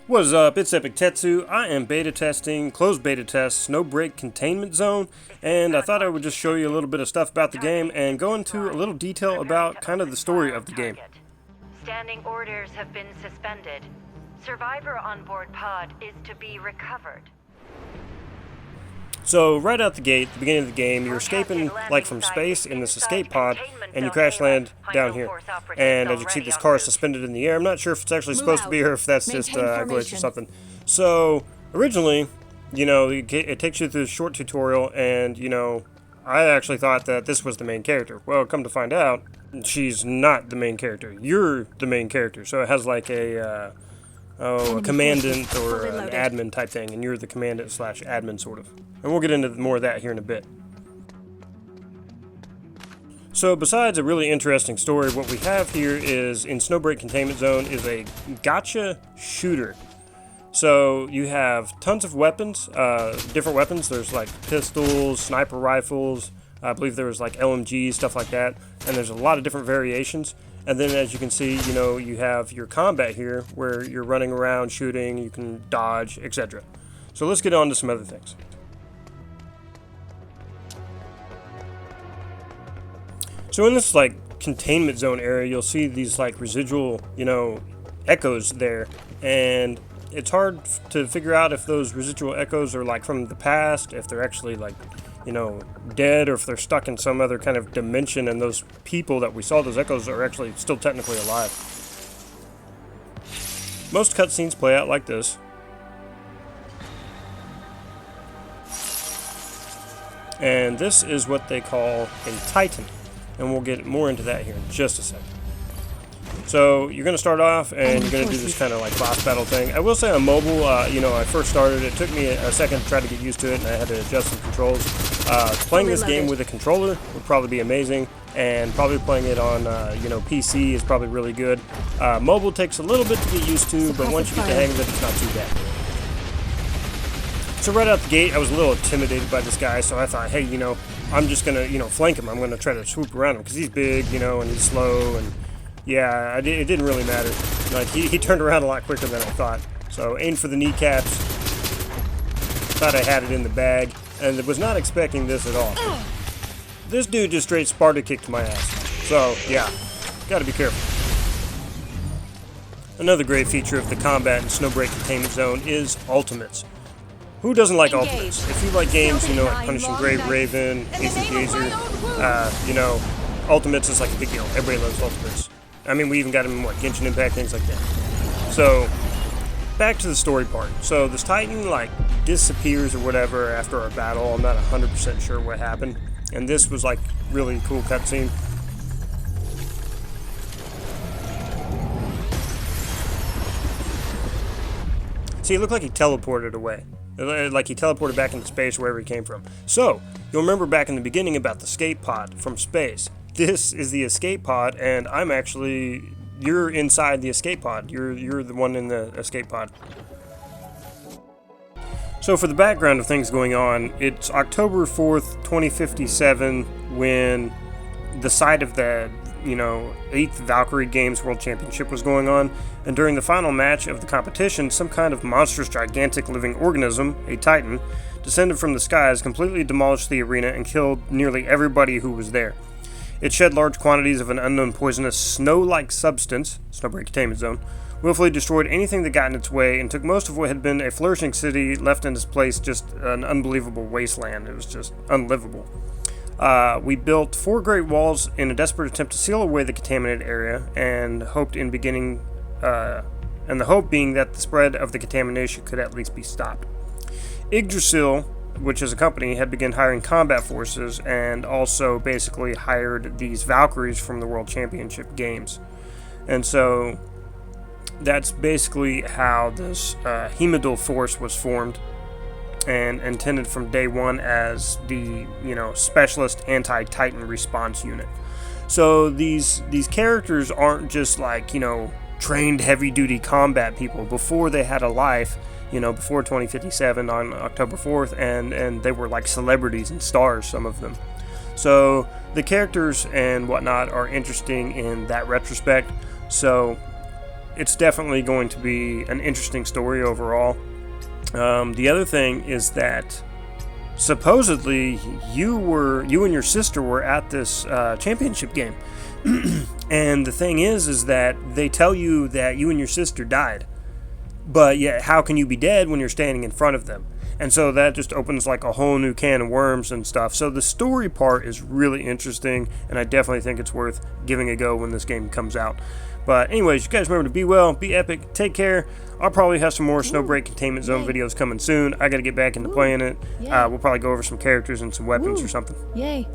What is up? It's Epic Tetsu. I am beta testing, closed beta test, Snowbreak Containment Zone, and I thought I would just show you a little bit of stuff about the game and go into a little detail about kind of the story of the game. Standing orders have been suspended. Survivor on board pod is to be recovered. So right out the gate, the beginning of the game, you're escaping like from space in this escape pod, and you crash land down here. And as you can see, this car is suspended in the air. I'm not sure if it's actually supposed to be or if that's just a glitch or something. So originally, it takes you through a short tutorial, and I actually thought that this was the main character. Well, come to find out, she's not the main character. You're the main character. So it has like a commandant or an admin type thing, and you're the commandant slash admin sort of. And we'll get into more of that here in a bit. So besides a really interesting story, what we have here is, in Snowbreak Containment Zone, is a gacha shooter. So you have tons of weapons, different weapons. There's like pistols, sniper rifles, I believe there was like LMGs, stuff like that. And there's a lot of different variations. And then as you can see, you have your combat here where you're running around shooting, you can dodge, etc. So let's get on to some other things. So in this like containment zone area, you'll see these like residual, echoes there, and it's hard to figure out if those residual echoes are like from the past, if they're actually like, dead, or if they're stuck in some other kind of dimension, and those people that we saw, those echoes, are actually still technically alive. Most cutscenes play out like this. And this is what they call a Titan. And we'll get more into that here in just a second. So you're going to start off and you're going to do this kind of like boss battle thing. I will say on mobile, I first started, it took me a second to try to get used to it, and I had to adjust some controls. Playing this game with a controller would probably be amazing, and probably playing it on PC is probably really good. Mobile takes a little bit to get used to, but once you get the hang of it, it's not too bad. So right out the gate, I was a little intimidated by this guy, so I thought, hey, I'm just going to, flank him. I'm going to try to swoop around him, because he's big, and he's slow, and yeah, it didn't really matter. Like, he turned around a lot quicker than I thought. So aimed for the kneecaps. Thought I had it in the bag, and was not expecting this at all. This dude just straight Sparta kicked my ass. So yeah, gotta be careful. Another great feature of the combat in Snowbreak Containment Zone is ultimates. Who doesn't like ultimates? If you like games, like Punishing Grave Raven, Ace of Gazer, ultimates is like a big deal. Everybody loves ultimates. I mean, we even got them in Genshin Impact, things like that. So, back to the story part. So, this Titan, disappears or whatever after our battle. I'm not 100% sure what happened. And this was, really cool cutscene. See, it looked like he teleported away. Like he teleported back into space wherever he came from. So, you'll remember back in the beginning about the escape pod from space. This is the escape pod, and you're inside the escape pod. You're the one in the escape pod. So for the background of things going on, it's October 4th, 2057, when the site of the 8th Valkyrie Games World Championship was going on, and during the final match of the competition, some kind of monstrous gigantic living organism, a Titan, descended from the skies, completely demolished the arena, and killed nearly everybody who was there. It shed large quantities of an unknown poisonous snow-like substance, Snowbreak Containment Zone, willfully destroyed anything that got in its way, and took most of what had been a flourishing city, left in its place just an unbelievable wasteland. It was just unlivable. We built 4 great walls in a desperate attempt to seal away the contaminated area, and the hope being that the spread of the contamination could at least be stopped. Yggdrasil, which is a company, had begun hiring combat forces, and also basically hired these Valkyries from the World Championship Games. And so that's basically how this Heimdall Force was formed, and intended from day one as the specialist anti-Titan response unit. So these characters aren't just trained heavy-duty combat people. Before they had a life, before 2057 on October 4th, and they were like celebrities and stars, some of them. So the characters and whatnot are interesting in that retrospect. So it's definitely going to be an interesting story overall. The other thing is that supposedly you and your sister were at this championship game. And the thing is that they tell you that you and your sister died. But yet, how can you be dead when you're standing in front of them? And so that just opens like a whole new can of worms and stuff. So the story part is really interesting, and I definitely think it's worth giving a go when this game comes out. But anyways, you guys remember to be well, be epic, take care. I'll probably have some more Snowbreak Containment Zone videos coming soon. I got to get back into playing it. We'll probably go over some characters and some weapons or something. Yay.